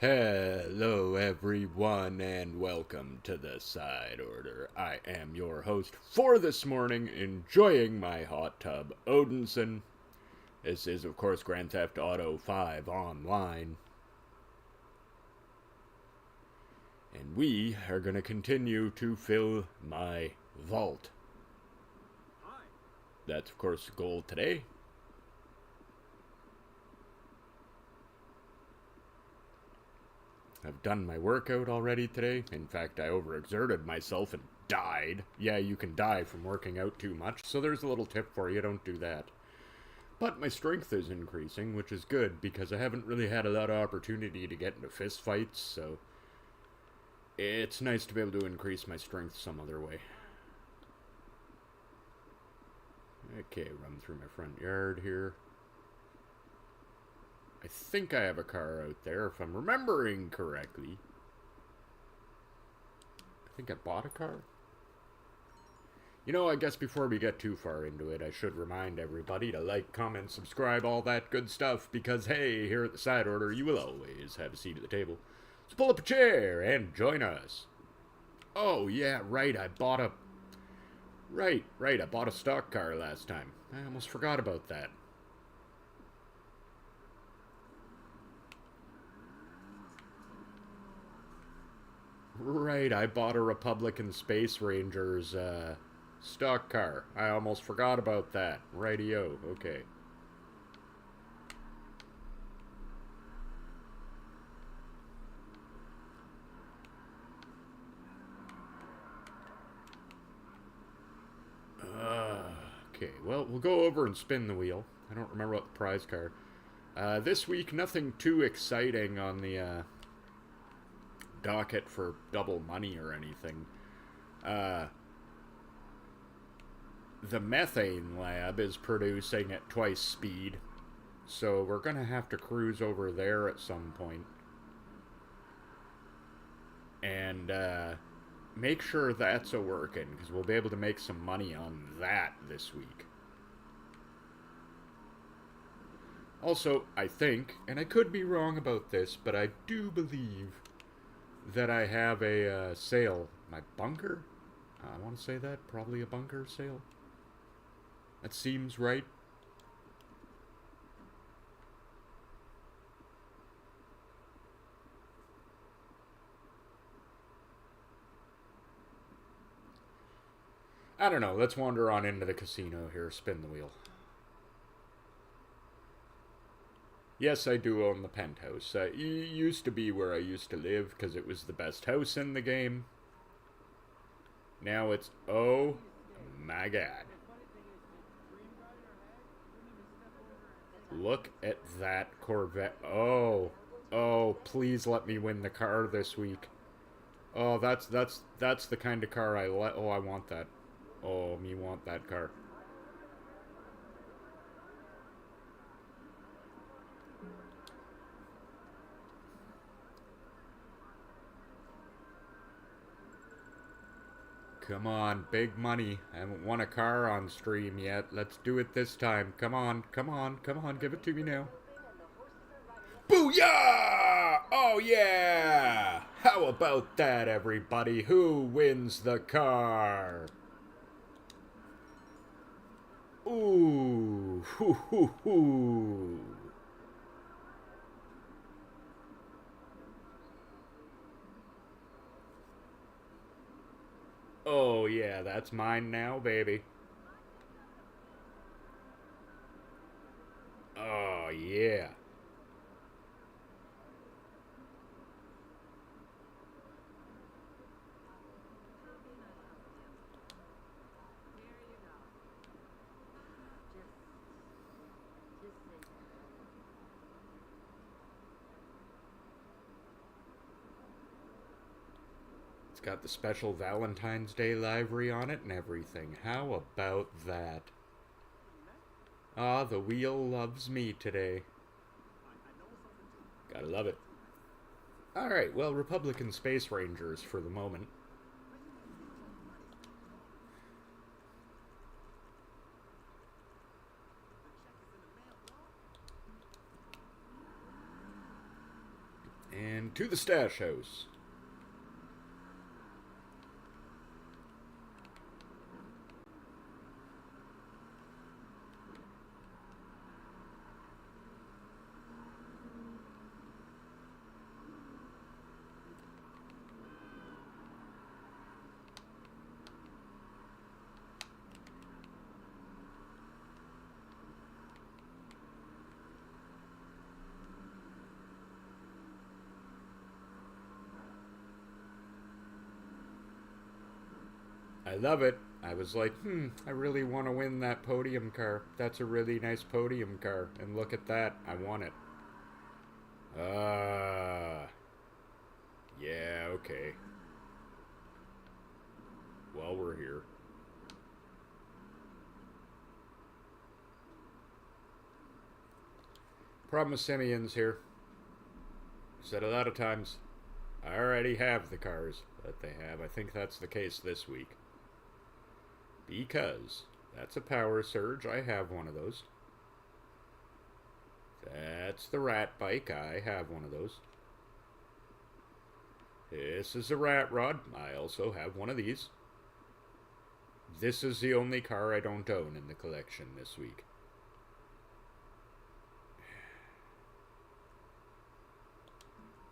Hello, everyone, and welcome to the Side Order. I am your host for this morning, enjoying my hot tub, Odinson. This is, of course, Grand Theft Auto 5 Online. And we are going to continue to fill my vault. That's, of course, the goal today. I've done my workout already today. In fact, I overexerted myself and died. Yeah, you can die from working out too much, so there's a little tip for you, don't do that. But my strength is increasing, which is good, because I haven't really had a lot of opportunity to get into fist fights, so it's nice to be able to increase my strength some other way. Okay, run through my front yard here. I think I have a car out there, if I'm remembering correctly. I think I bought a car. You know, I guess before we get too far into it, I should remind everybody to like, comment, subscribe, all that good stuff, because hey, here at the Side Order, you will always have a seat at the table. So pull up a chair and join us. Oh, yeah, right, I bought a stock car last time. I almost forgot about that. Right, I bought a Republican Space Rangers stock car. I almost forgot about that. Rightio, okay. Okay, well, we'll go over and spin the wheel. I don't remember what the prize card. This week, nothing too exciting on the docket for double money or anything. The methane lab is producing at twice speed, so we're gonna have to cruise over there at some point and make sure that's a working, because we'll be able to make some money on that this week. Also, I think, and I could be wrong about this, but I do believe that I have a sale. My bunker? I want to say that. Probably a bunker sale. That seems right. I don't know. Let's wander on into the casino here. Spin the wheel. Yes, I do own the penthouse. It used to be where I used to live because it was the best house in the game. Now it's, oh my god. Look at that Corvette. Oh, please let me win the car this week. Oh, that's the kind of car oh, I want that. Oh, me want that car. Come on, big money. I haven't won a car on stream yet. Let's do it this time. Come on, give it to me now. Booyah! Oh yeah! How about that, everybody? Who wins the car? Ooh, hoo hoo hoo. Oh yeah, that's mine now, baby. Oh yeah. It's got the special Valentine's Day livery on it and everything. How about that? Ah, the wheel loves me today. Gotta love it. Alright, well, Republican Space Rangers for the moment. And And to the stash house. I love it. I was like, I really want to win that podium car. That's a really nice podium car. And look at that. I won it. Yeah, okay. Well, we're here. Problem with Simeon's here. Said a lot of times, I already have the cars that they have. I think that's the case this week. Because that's a power surge. I have one of those. That's the rat bike. I have one of those. This is a rat rod. I also have one of these. This is the only car I don't own in the collection this week.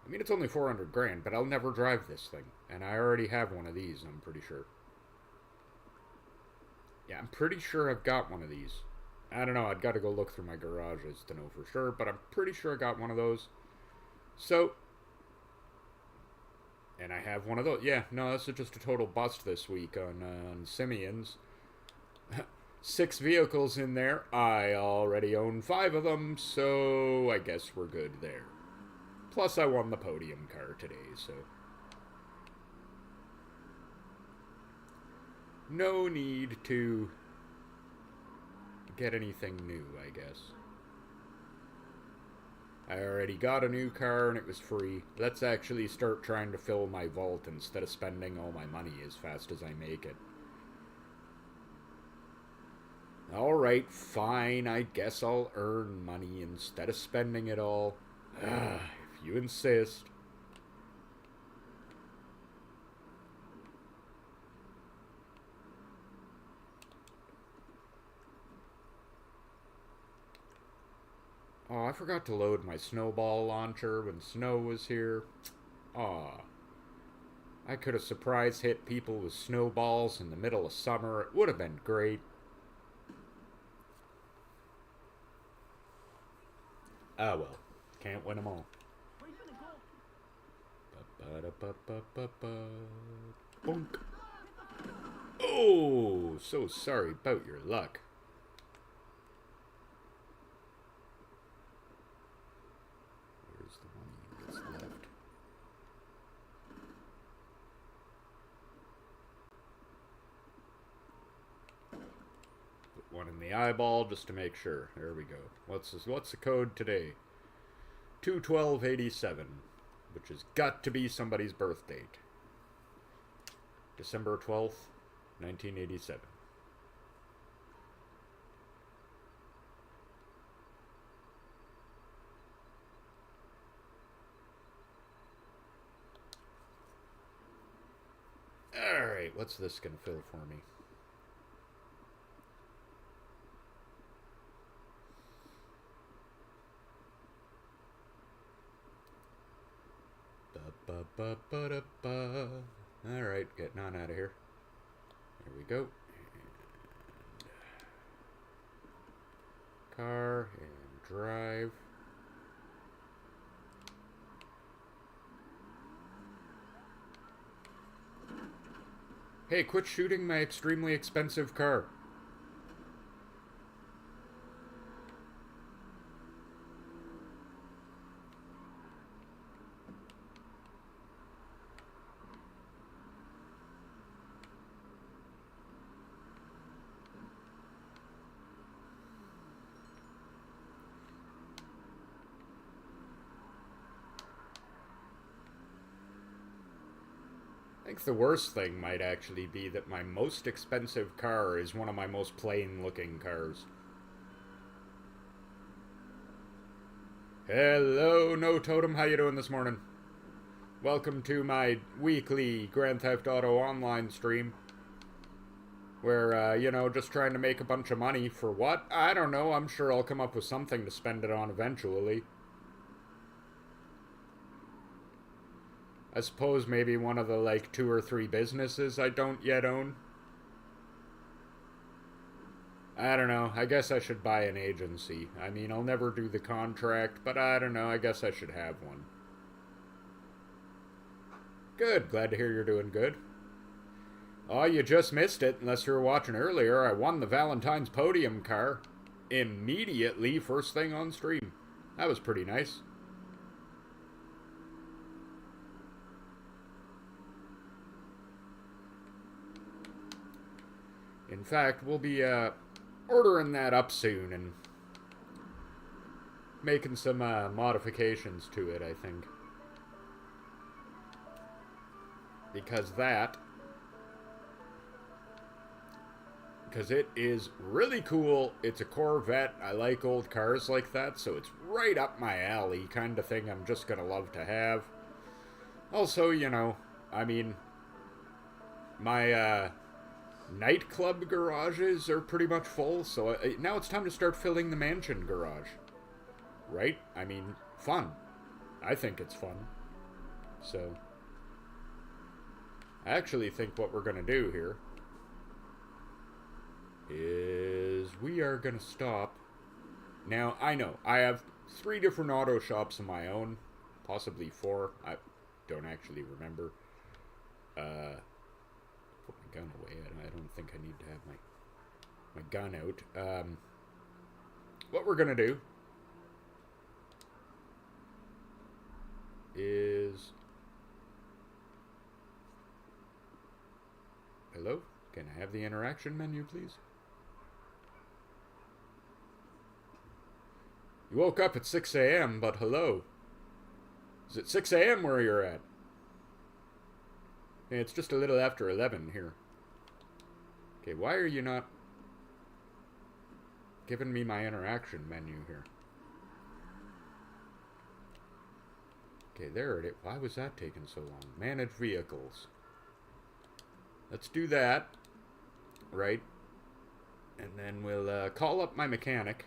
I mean, it's only 400 grand, but I'll never drive this thing. And I already have one of these, I'm pretty sure. Yeah, I'm pretty sure I've got one of these. I don't know, I'd got to go look through my garages to know for sure, but I'm pretty sure I got one of those. So, and I have one of those. Yeah, no, this is just a total bust this week on Simeon's. 6 vehicles in there. I already own 5 of them, so I guess we're good there. Plus, I won the podium car today, so no need to get anything new, I guess. I already got a new car and it was free. Let's actually start trying to fill my vault instead of spending all my money as fast as I make it. Alright, fine, I guess I'll earn money instead of spending it all. If you insist. Oh, I forgot to load my snowball launcher when snow was here. Aw. I could have surprise hit people with snowballs in the middle of summer. It would have been great. Ah, well. Can't win them all. Bonk. Oh, so sorry about your luck. Where's the money that's left? Put one in the eyeball just to make sure. There we go. What's the code today? 2/12/87. Which has got to be somebody's birth date. December 12th, 1987. Alright, what's this gonna fill for me? Alright, getting on out of here. There we go. And car and drive. Hey, quit shooting my extremely expensive car. I think the worst thing might actually be that my most expensive car is one of my most plain-looking cars. Hello, No Totem. How you doing this morning? Welcome to my weekly Grand Theft Auto Online stream. Where, you know, just trying to make a bunch of money for what? I don't know. I'm sure I'll come up with something to spend it on eventually. I suppose maybe one of the, like, 2 or 3 businesses I don't yet own. I don't know. I guess I should buy an agency. I mean, I'll never do the contract, but I don't know. I guess I should have one. Good. Glad to hear you're doing good. Oh, you just missed it, unless you were watching earlier. I won the Valentine's podium car immediately, first thing on stream. That was pretty nice. In fact, we'll be ordering that up soon and making some modifications to it, I think. Because it is really cool. It's a Corvette. I like old cars like that, so it's right up my alley, kind of thing I'm just gonna love to have. Also, you know, I mean, my nightclub garages are pretty much full, so now it's time to start filling the mansion garage. Right? I mean, fun. I think it's fun. So, I actually think what we're gonna do here is we are gonna stop. Now, I know, I have 3 different auto shops of my own, possibly 4, I don't actually remember. Put my gun away, I don't think I need to have my gun out. What we're gonna do is... Hello? Can I have the interaction menu, please? You woke up at 6 a.m., but hello. Is it 6 a.m. where you're at? Hey, it's just a little after 11 here. Okay, why are you not giving me my interaction menu here? Okay, there it is. Why was that taking so long? Manage vehicles. Let's do that. Right. And then we'll call up my mechanic.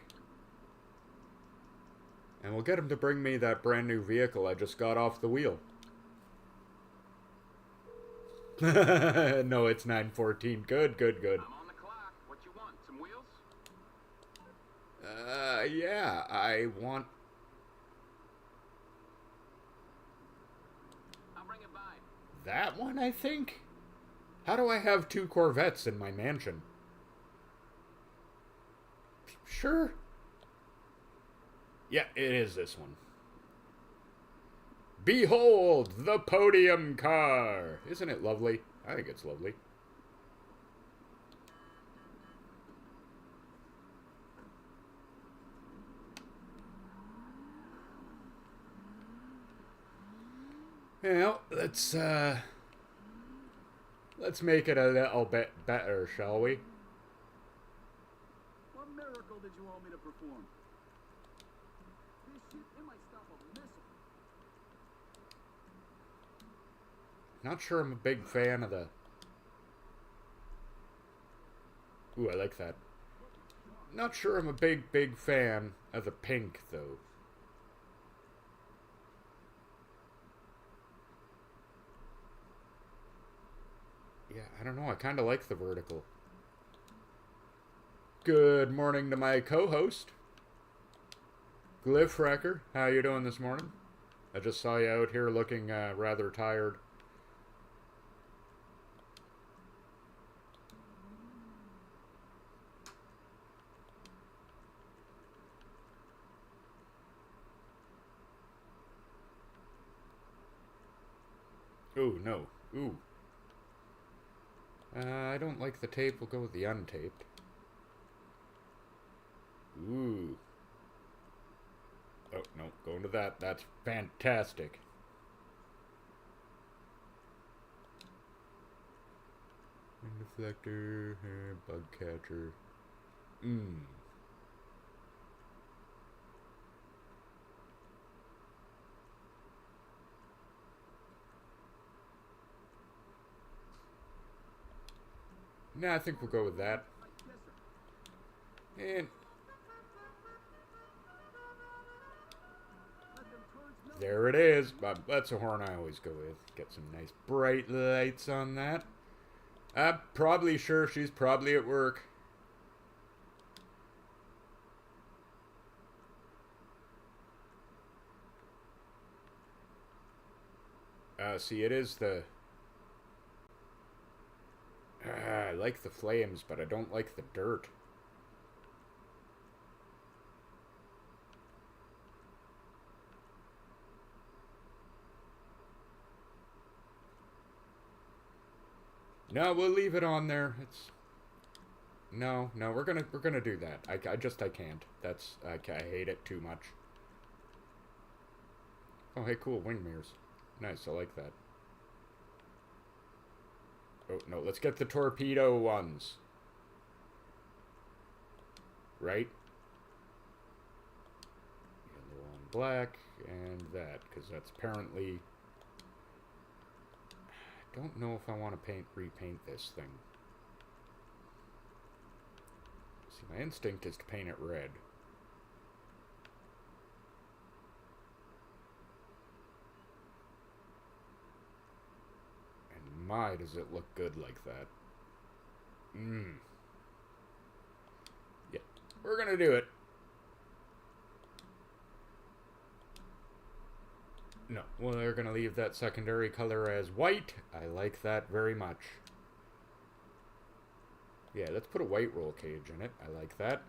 And we'll get him to bring me that brand new vehicle I just got off the wheel. No, it's 9:14. Good, good, good. I'm on the clock. What you want? Some wheels? Yeah, I want... I'll bring it by. that one, I think? How do I have 2 Corvettes in my mansion? Sure. Yeah, it is this one. Behold, the podium car! Isn't it lovely? I think it's lovely. Well, let's make it a little bit better, shall we? What miracle did you want me to perform? This shit, it might stop a missile. Not sure I'm a big fan of the... Ooh, I like that. Not sure I'm a big fan of the pink, though. Yeah, I don't know. I kind of like the vertical. Good morning to my co-host, Glyph Wrecker. How you doing this morning? I just saw you out here looking rather tired. Ooh, no. Ooh. I don't like the tape. We'll go with the untaped. Ooh. Oh, no. Going to that. That's fantastic. Wind deflector. Bug catcher. Nah, I think we'll go with that. Yes, sir. And Let them turds know. there it is. That's a horn I always go with. Get some nice bright lights on that. I'm probably sure she's probably at work. See, it is the... I like the flames, but I don't like the dirt. No, we'll leave it on there. It's... No, we're gonna do that. I can't. That's... I hate it too much. Oh, hey, cool, wing mirrors. Nice, I like that. Oh, no, let's get the torpedo ones. Right? Yellow on black, and that, because that's apparently... I don't know if I want to repaint this thing. See, my instinct is to paint it red. My, does it look good like that. Yeah, we're gonna do it. No, well, they're gonna leave that secondary color as white. I like that very much. Yeah, let's put a white roll cage in it. I like that.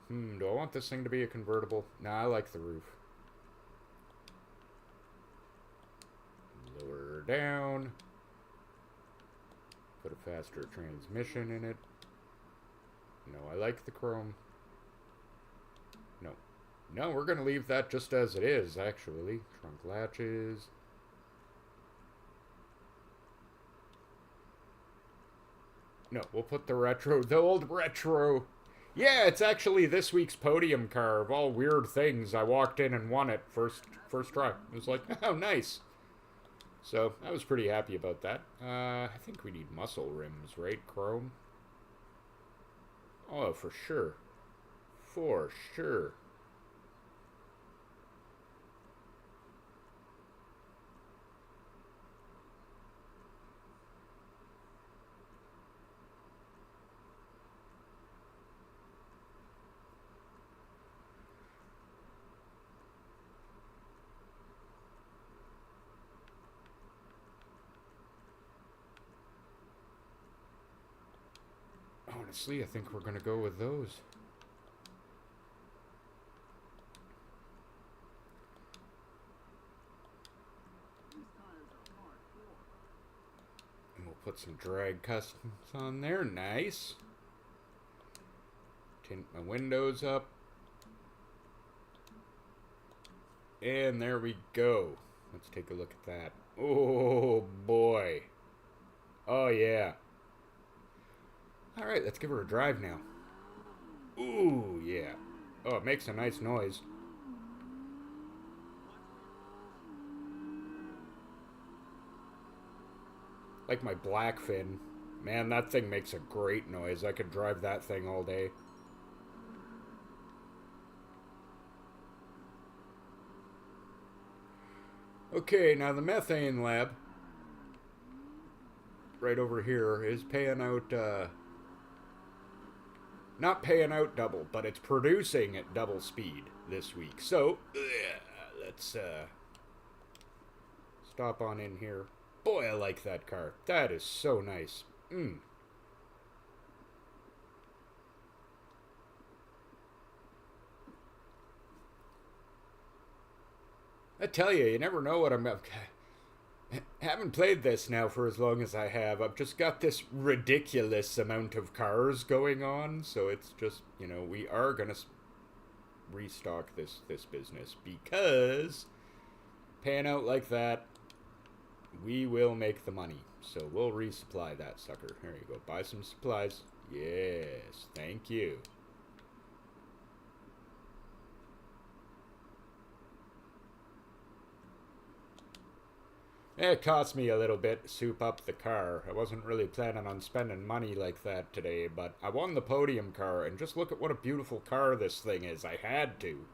Do I want this thing to be a convertible? Nah, I like the roof. Lower down. Put a faster transmission in it. No, I like the chrome. No, we're going to leave that just as it is, actually. Trunk latches. No, we'll put the old retro. Yeah, it's actually this week's podium car of all weird things. I walked in and won it first try. It was like, oh, nice. So, I was pretty happy about that. I think we need muscle rims, right? Chrome? Oh, for sure. For sure. Honestly, I think we're going to go with those. These tires are hardcore. And we'll put some drag customs on there. Nice. Tint my windows up. And there we go. Let's take a look at that. Oh, boy. Oh, yeah. Alright, let's give her a drive now. Ooh, yeah. Oh, it makes a nice noise. Like my Blackfin. Man, that thing makes a great noise. I could drive that thing all day. Okay, now the methane lab, right over here, is paying out, not paying out double, but it's producing at double speed this week. So, let's, stop on in here. Boy, I like that car. That is so nice. I tell you, you never know what I'm... haven't played this now for as long as I have. I've just got this ridiculous amount of cars going on, so it's just, you know, we are going to restock this business, because paying out like that, we will make the money. So we'll resupply that sucker. There you go. Buy some supplies. Yes, thank you. It cost me a little bit to soup up the car. I wasn't really planning on spending money like that today, but I won the podium car, and just look at what a beautiful car this thing is. I had to.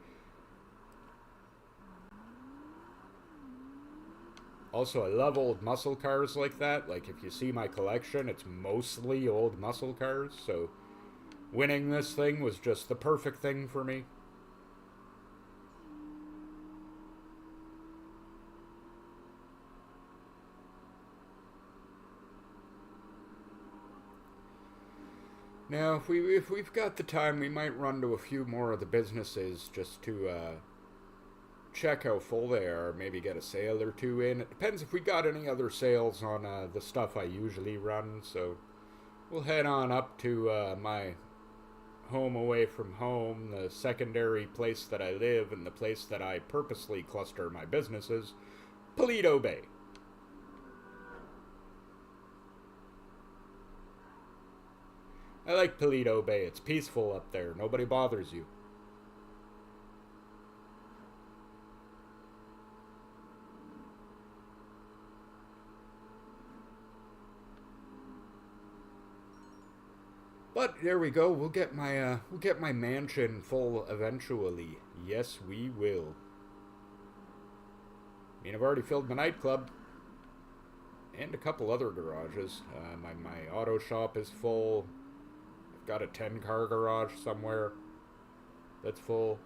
Also, I love old muscle cars like that. Like, if you see my collection, it's mostly old muscle cars, so winning this thing was just the perfect thing for me. Now, if we've got the time, we might run to a few more of the businesses just to check how full they are. Maybe get a sale or two in. It depends if we got any other sales on the stuff I usually run. So we'll head on up to my home away from home, the secondary place that I live, and the place that I purposely cluster my businesses, Paleto Bay. I like Paleto Bay. It's peaceful up there. Nobody bothers you. But there we go. We'll get my mansion full eventually. Yes, we will. I mean, I've already filled my nightclub and a couple other garages. My auto shop is full. Got a 10-car garage somewhere that's full.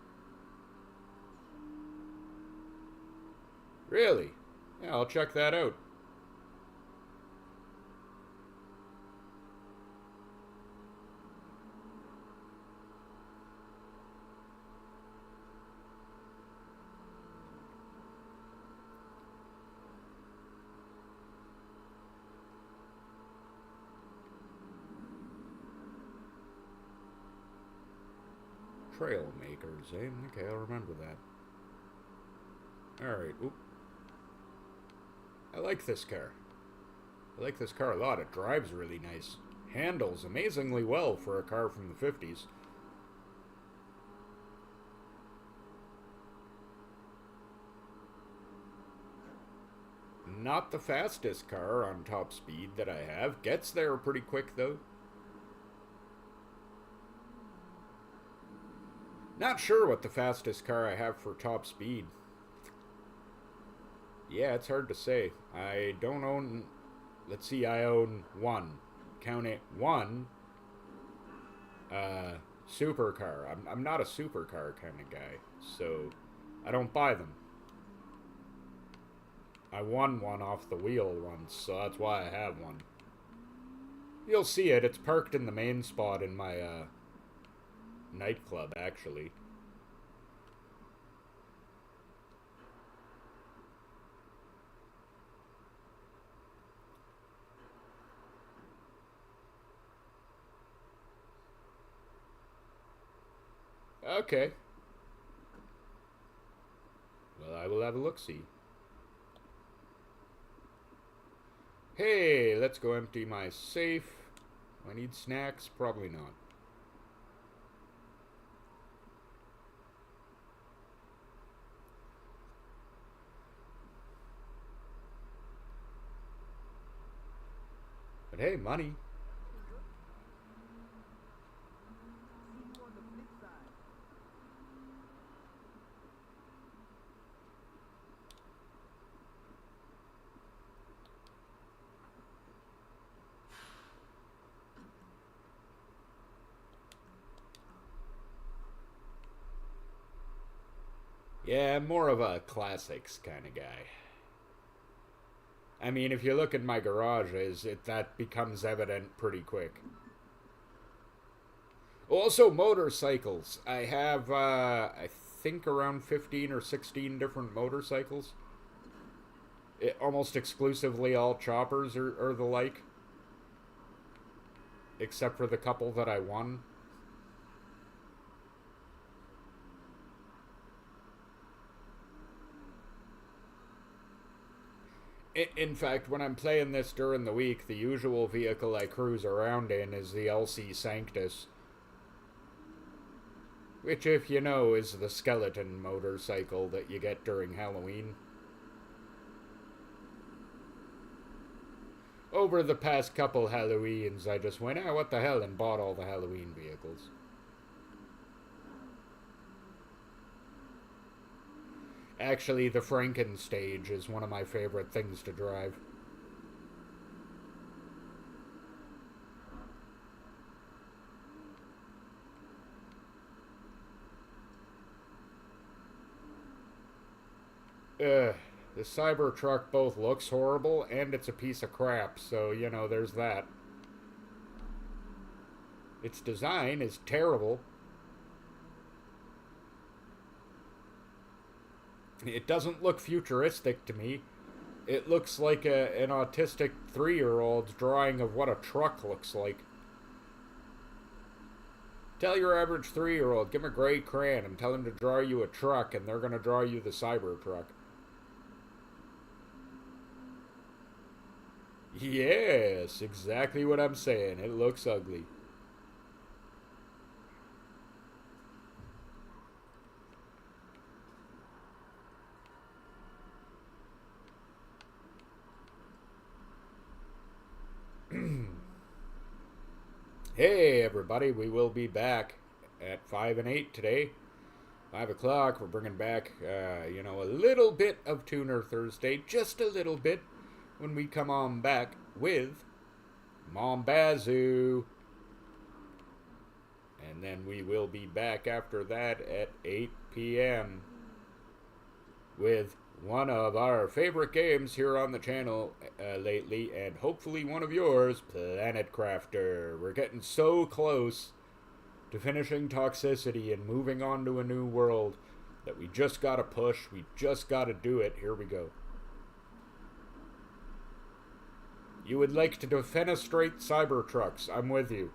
Really? Yeah, I'll check that out. Trail makers, eh? Okay, I'll remember that. Alright, oop. I like this car. I like this car a lot. It drives really nice. Handles amazingly well for a car from the 50s. Not the fastest car on top speed that I have. Gets there pretty quick, though. Not sure what the fastest car I have for top speed. Yeah, it's hard to say. I don't own... Let's see, I own one. Count it. One. Supercar. I'm not a supercar kind of guy, so I don't buy them. I won one off the wheel once, so that's why I have one. You'll see it. It's parked in the main spot in my, nightclub, actually. Okay. Well, I will have a look-see. Hey, let's go empty my safe. Do I need snacks? Probably not. But hey, money. Yeah, I'm more of a classics kind of guy. I mean, if you look at my garages, that becomes evident pretty quick. Also, motorcycles. I have, I think around 15 or 16 different motorcycles. Almost exclusively all choppers or the like. Except for the couple that I won. In fact, when I'm playing this during the week, the usual vehicle I cruise around in is the LC Sanctus. Which, if you know, is the skeleton motorcycle that you get during Halloween. over the past couple Halloweens, I just went, what the hell, and bought all the Halloween vehicles. Actually, the Frankenstage is one of my favorite things to drive. The Cybertruck both looks horrible and it's a piece of crap, so, you know, there's that. Its design is terrible. It doesn't look futuristic to me. It looks like an autistic 3-year-old's drawing of what a truck looks like. Tell your average 3-year-old, give him a gray crayon and tell him to draw you a truck, and they're going to draw you the Cybertruck. Yes, exactly what I'm saying. It looks ugly. Hey everybody, we will be back at 5 and 8 today. 5 o'clock, we're bringing back, you know, a little bit of Tuner Thursday, just a little bit, when we come on back with Mom Bazoo. And then we will be back after that at 8 p.m. with one of our favorite games here on the channel lately, and hopefully one of yours, Planet Crafter. We're getting so close to finishing Toxicity and moving on to a new world that we just gotta push, we just gotta do it. Here we go. You would like to defenestrate Cybertrucks. I'm with you.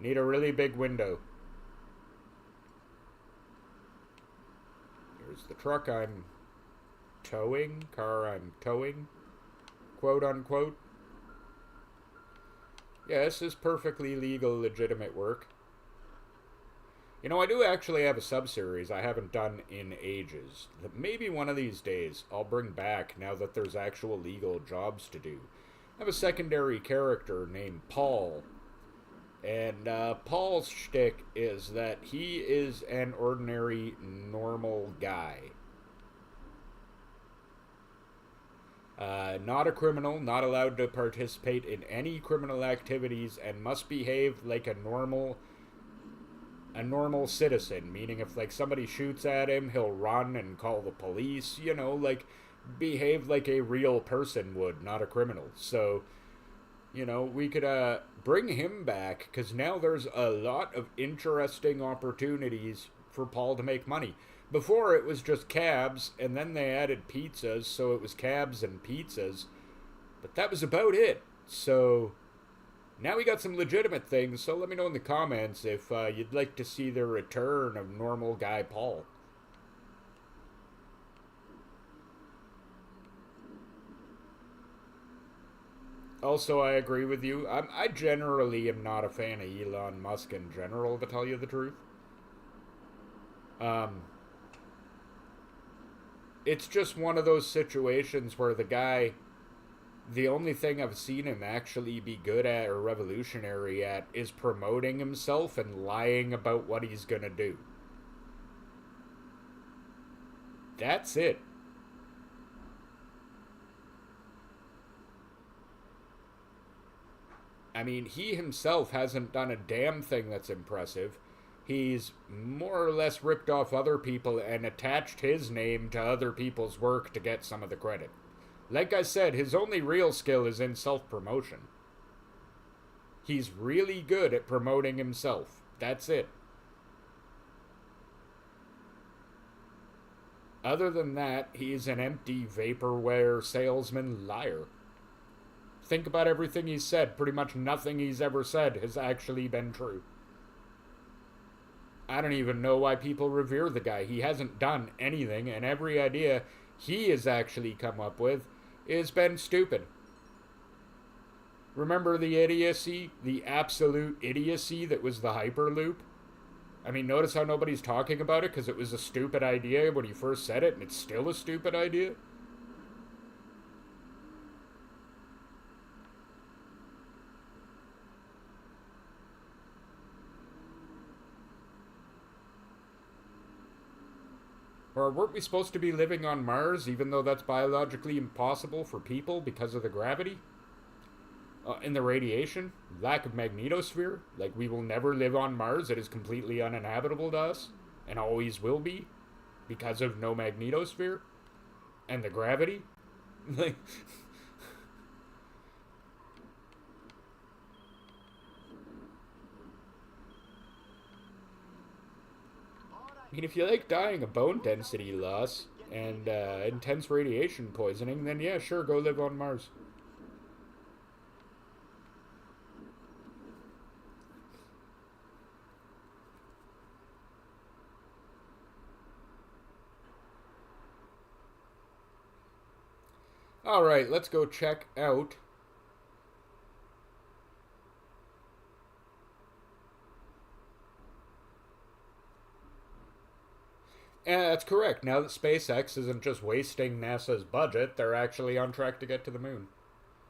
Need a really big window. Here's the truck I'm towing, car I'm towing, quote unquote. Yeah, this is perfectly legal, legitimate work. You know, I do actually have a sub-series I haven't done in ages that maybe one of these days I'll bring back now that there's actual legal jobs to do. I have a secondary character named Paul. And Paul's shtick is that he is an ordinary, normal guy. Not a criminal, not allowed to participate in any criminal activities, and must behave like a normal citizen. Meaning if, like, somebody shoots at him, he'll run and call the police, you know, like, behave like a real person would, not a criminal. So, you know, we could bring him back, because now there's a lot of interesting opportunities for Paul to make money. Before it was just cabs, and then they added pizzas, so it was cabs and pizzas. But that was about it. So now we got some legitimate things, so let me know in the comments if you'd like to see the return of normal guy Paul. Also, I agree with you. I generally am not a fan of Elon Musk in general, to tell you the truth. It's just one of those situations where the guy, the only thing I've seen him actually be good at or revolutionary at is promoting himself and lying about what he's gonna do. That's it. I mean, he himself hasn't done a damn thing that's impressive. He's more or less ripped off other people and attached his name to other people's work to get some of the credit. Like I said, his only real skill is in self-promotion. He's really good at promoting himself. That's it. Other than that, he's an empty vaporware salesman liar. Think about everything he's said. Pretty much nothing he's ever said has actually been true. I don't even know why people revere the guy. He hasn't done anything, and every idea he has actually come up with has been stupid. Remember the idiocy, the absolute idiocy that was the Hyperloop? I mean, notice how nobody's talking about it because it was a stupid idea when he first said it, and it's still a stupid idea? Or weren't we supposed to be living on Mars, even though that's biologically impossible for people because of the gravity? And the radiation? Lack of magnetosphere? Like, we will never live on Mars. It is completely uninhabitable to us, and always will be, because of no magnetosphere? And the gravity? Like... I mean, if you like dying of bone density loss and intense radiation poisoning, then yeah, sure, go live on Mars. Alright, let's go check out... Yeah, that's correct. Now that SpaceX isn't just wasting NASA's budget, they're actually on track to get to the moon.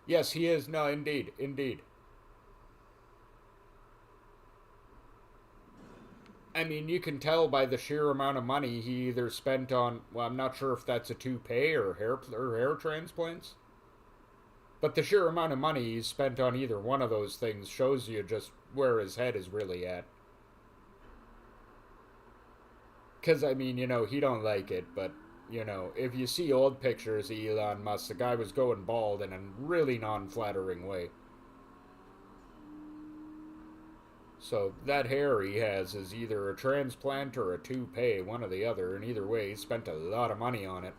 Yes, he is. No, indeed. Indeed. I mean, you can tell by the sheer amount of money he either spent on... Well, I'm not sure if that's a toupee or hair transplants. But the sheer amount of money he's spent on either one of those things shows you just where his head is really at. Because, I mean, you know, he don't like it, but, you know, if you see old pictures of Elon Musk, the guy was going bald in a really non-flattering way. So, that hair he has is either a transplant or a toupee, one or the other, and either way, he spent a lot of money on it.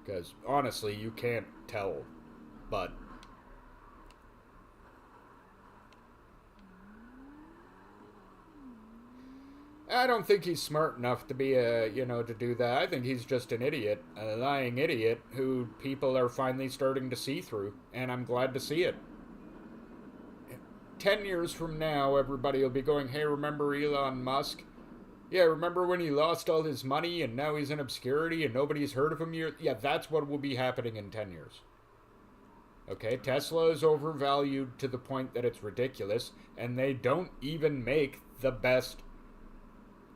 Because, honestly, you can't tell, but... I don't think he's smart enough to be to do that. I think he's just an idiot, a lying idiot who people are finally starting to see through, and I'm glad to see it. 10 years from now, everybody will be going, hey, remember Elon Musk? Yeah, remember when he lost all his money and now he's in obscurity and nobody's heard of him? Yeah, that's what will be happening in 10 years. Okay, Tesla is overvalued to the point that it's ridiculous, and they don't even make the best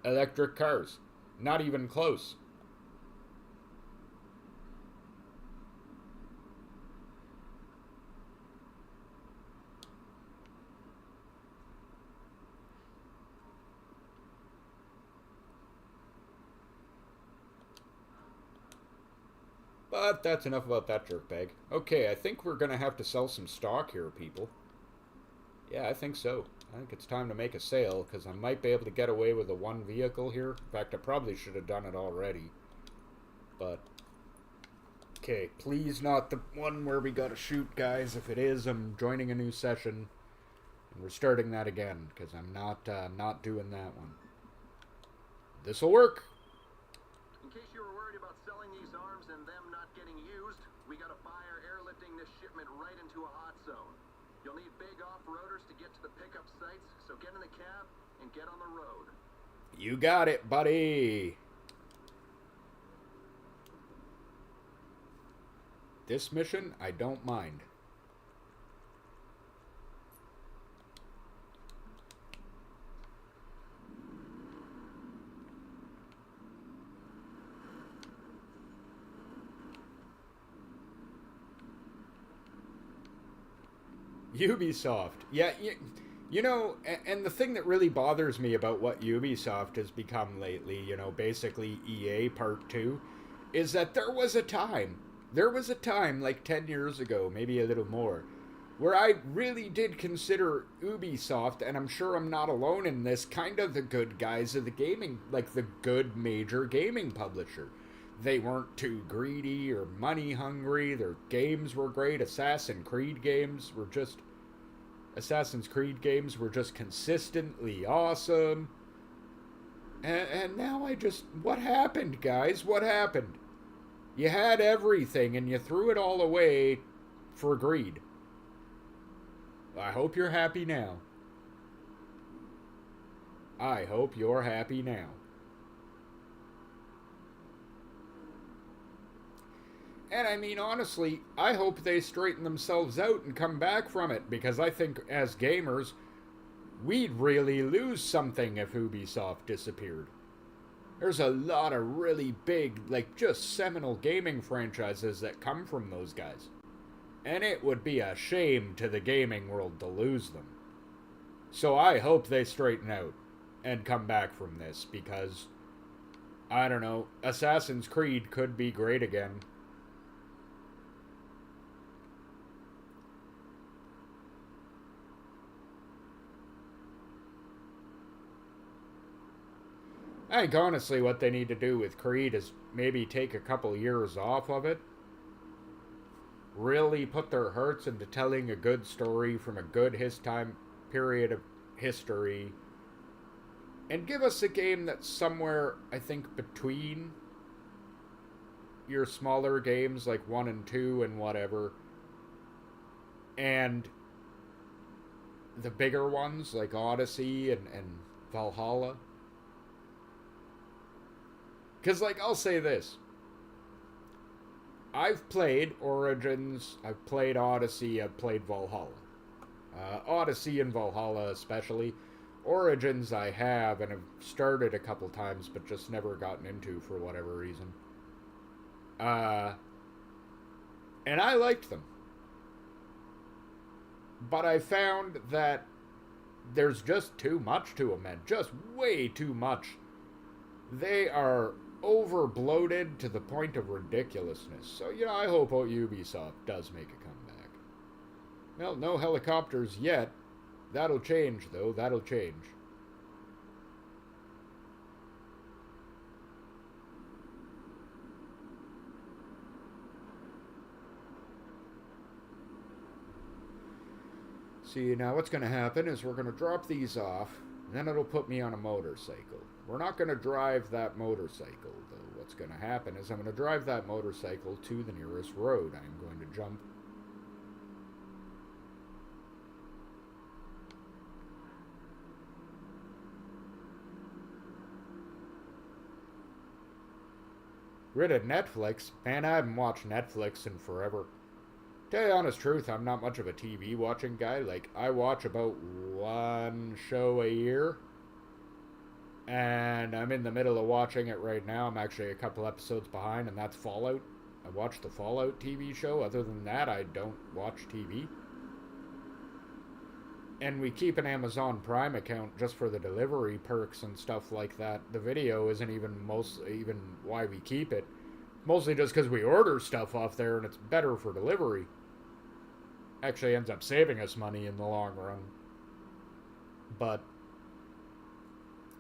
electric cars. Not even close. But that's enough about that jerkbag. Okay, I think we're gonna have to sell some stock here, people. Yeah, I think so. I think it's time to make a sale, because I might be able to get away with a one vehicle here. In fact, I probably should have done it already. But... okay, please not the one where we gotta shoot, guys. If it is, I'm joining a new session. And we're starting that again, because I'm not doing that one. This'll work! In case you were worried about selling these arms and them not getting used, we got a buyer airlifting this shipment right into a hot zone. You'll need big off-roaders to get to the pickup sites, so get in the cab and get on the road. You got it, buddy! This mission, I don't mind. Ubisoft. Yeah, you know, and the thing that really bothers me about what Ubisoft has become lately, you know, basically EA Part 2, is that there was a time like 10 years ago, maybe a little more, where I really did consider Ubisoft, and I'm sure I'm not alone in this, kind of the good guys of the gaming, like the good major gaming publisher. They weren't too greedy or money hungry. Their games were great. Assassin's Creed games were just consistently awesome. And now what happened, guys? What happened? You had everything and you threw it all away for greed. I hope you're happy now. I hope you're happy now. And I mean, honestly, I hope they straighten themselves out and come back from it, because I think as gamers, we'd really lose something if Ubisoft disappeared. There's a lot of really big, like, just seminal gaming franchises that come from those guys. And it would be a shame to the gaming world to lose them. So I hope they straighten out and come back from this, because, I don't know, Assassin's Creed could be great again. I think honestly what they need to do with Creed is maybe take a couple years off of it. Really put their hearts into telling a good story from a good period of history. And give us a game that's somewhere, I think, between your smaller games like 1 and 2 and whatever, and the bigger ones like Odyssey and Valhalla. Because, like, I'll say this. I've played Origins, I've played Odyssey, I've played Valhalla. Odyssey and Valhalla especially. Origins I have, and have started a couple times, but just never gotten into for whatever reason. And I liked them. But I found that there's just too much to them, man. Just way too much. They are over bloated to the point of ridiculousness. So, you know, I hope Ubisoft does make a comeback. Well, no helicopters yet. That'll change, though. That'll change. See, now what's going to happen is we're going to drop these off, and then it'll put me on a motorcycle. We're not going to drive that motorcycle, though. What's going to happen is I'm going to drive that motorcycle to the nearest road. I'm going to jump. Rid of Netflix? Man, I haven't watched Netflix in forever. Tell you the honest truth, I'm not much of a TV watching guy. Like, I watch about one show a year. And I'm in the middle of watching it right now. I'm actually a couple episodes behind, and that's Fallout. I watched the Fallout TV show. Other than that, I don't watch TV. And we keep an Amazon Prime account just for the delivery perks and stuff like that. The video isn't even why we keep it. Mostly just because we order stuff off there, and it's better for delivery. Actually ends up saving us money in the long run. But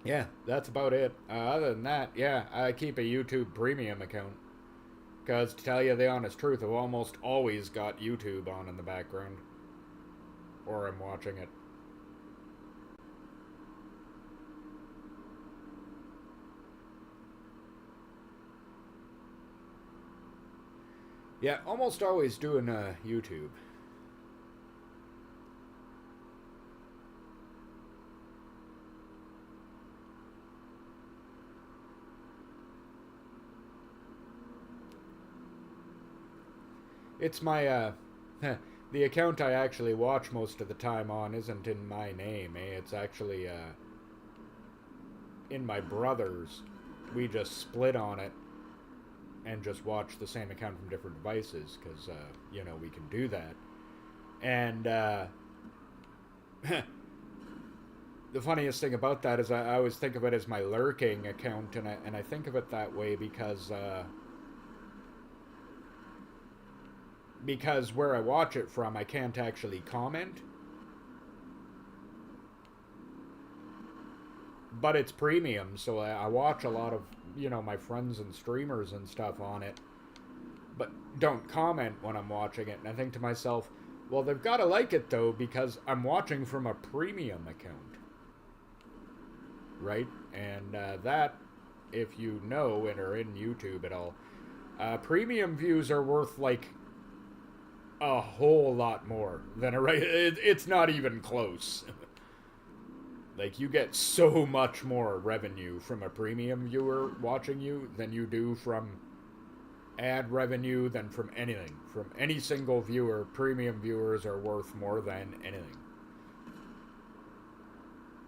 yeah, that's about it. Other than that, yeah, I keep a YouTube Premium account. Because, to tell you the honest truth, I've almost always got YouTube on in the background. Or I'm watching it. Yeah, almost always doing YouTube. It's my, the account I actually watch most of the time on isn't in my name, eh? It's actually, in my brother's. We just split on it and just watch the same account from different devices, because, you know, we can do that. And, the funniest thing about that is I always think of it as my lurking account, and I think of it that way because where I watch it from, I can't actually comment. But it's premium, so I watch a lot of, you know, my friends and streamers and stuff on it, but don't comment when I'm watching it. And I think to myself, well, they've got to like it, though, because I'm watching from a premium account. Right? And that, if you know and are in YouTube at all, premium views are worth, like, a whole lot more than a right. It's not even close. Like, you get so much more revenue from a premium viewer watching you than you do from ad revenue than from anything. From any single viewer, premium viewers are worth more than anything.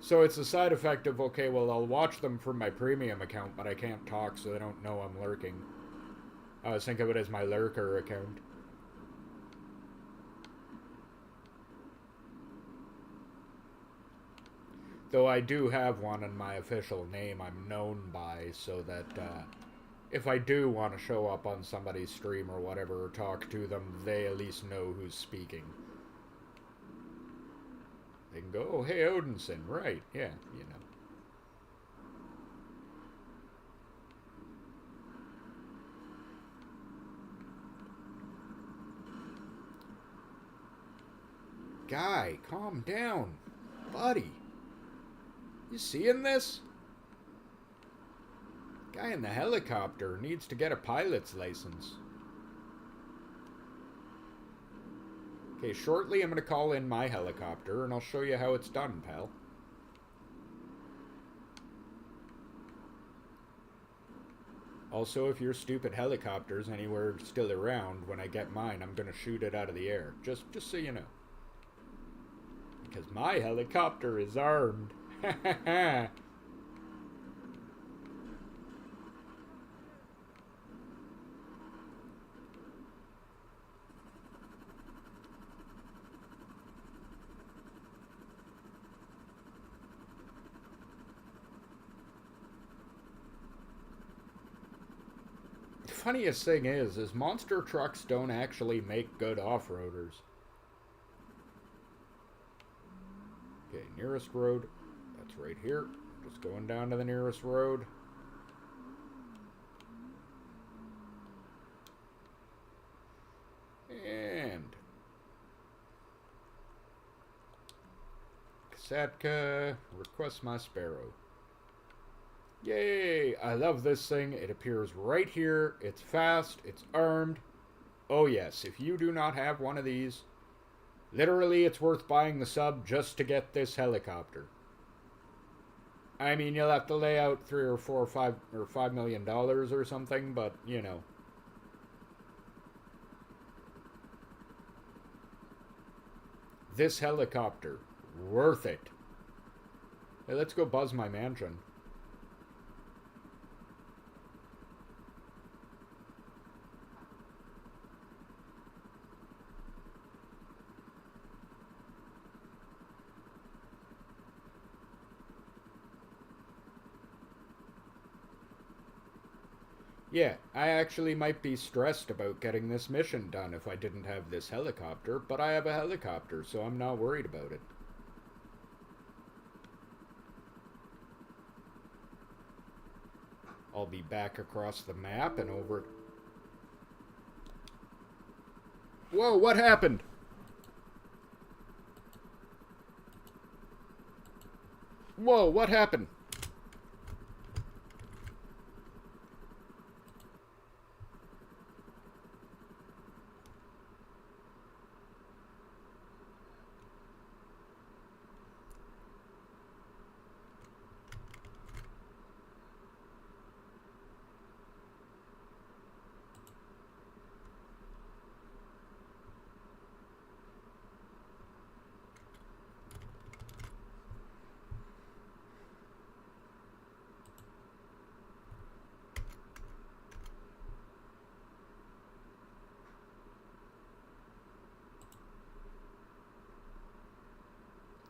So it's a side effect of, okay, well, I'll watch them from my premium account, but I can't talk so they don't know I'm lurking. I always think of it as my lurker account. Though I do have one in my official name I'm known by, so that if I do want to show up on somebody's stream or whatever, or talk to them, they at least know who's speaking. They can go, oh, hey, Odinson, right, yeah, you know. Guy, calm down, buddy. You seeing this? Guy in the helicopter needs to get a pilot's license. Okay, shortly I'm going to call in my helicopter and I'll show you how it's done, pal. Also, if your stupid helicopter's anywhere still around, when I get mine, I'm going to shoot it out of the air. Just so you know. Because my helicopter is armed. Ha ha ha. The funniest thing is monster trucks don't actually make good off-roaders. Okay, nearest road. That's right here. Just going down to the nearest road. And Kasatka, request my Sparrow. Yay! I love this thing. It appears right here. It's fast. It's armed. Oh yes, if you do not have one of these, literally it's worth buying the sub just to get this helicopter. I mean, you'll have to lay out $5 million or something, but you know. This helicopter, worth it. Hey, let's go buzz my mansion. Yeah, I actually might be stressed about getting this mission done if I didn't have this helicopter, but I have a helicopter, so I'm not worried about it. I'll be back across the map and over... Whoa, what happened? Whoa, what happened?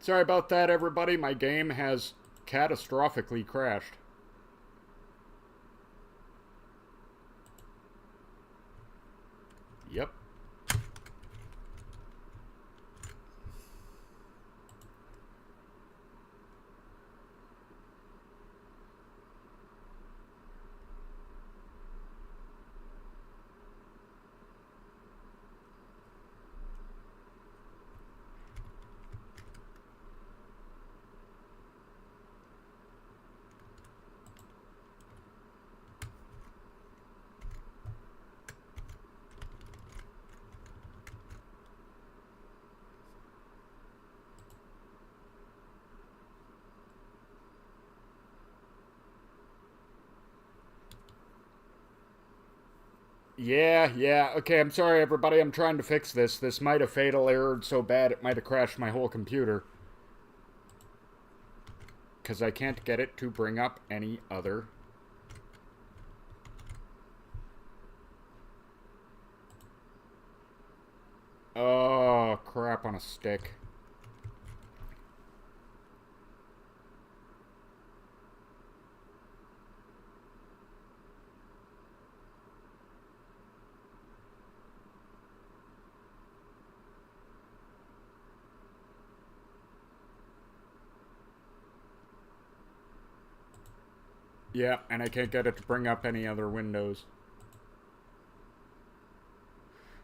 Sorry about that, everybody. My game has catastrophically crashed. Yep. Yeah, okay, I'm sorry everybody, I'm trying to fix this. This might have fatal errored so bad it might have crashed my whole computer. Because I can't get it to bring up any other. Oh, crap on a stick. Yeah, and I can't get it to bring up any other windows.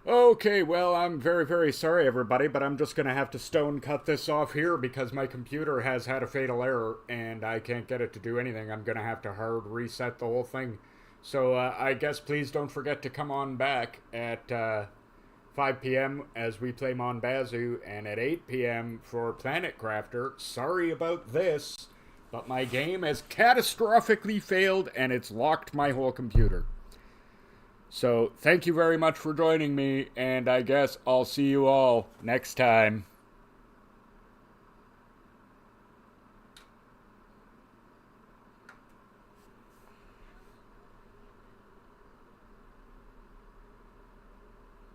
Okay, well, I'm very, very sorry, everybody, but I'm just going to have to stone cut this off here because my computer has had a fatal error and I can't get it to do anything. I'm going to have to hard reset the whole thing. So I guess please don't forget to come on back at 5 p.m. as we play Monbazoo, and at 8 p.m. for Planet Crafter. Sorry about this, but my game has catastrophically failed and it's locked my whole computer. So, thank you very much for joining me, and I guess I'll see you all next time.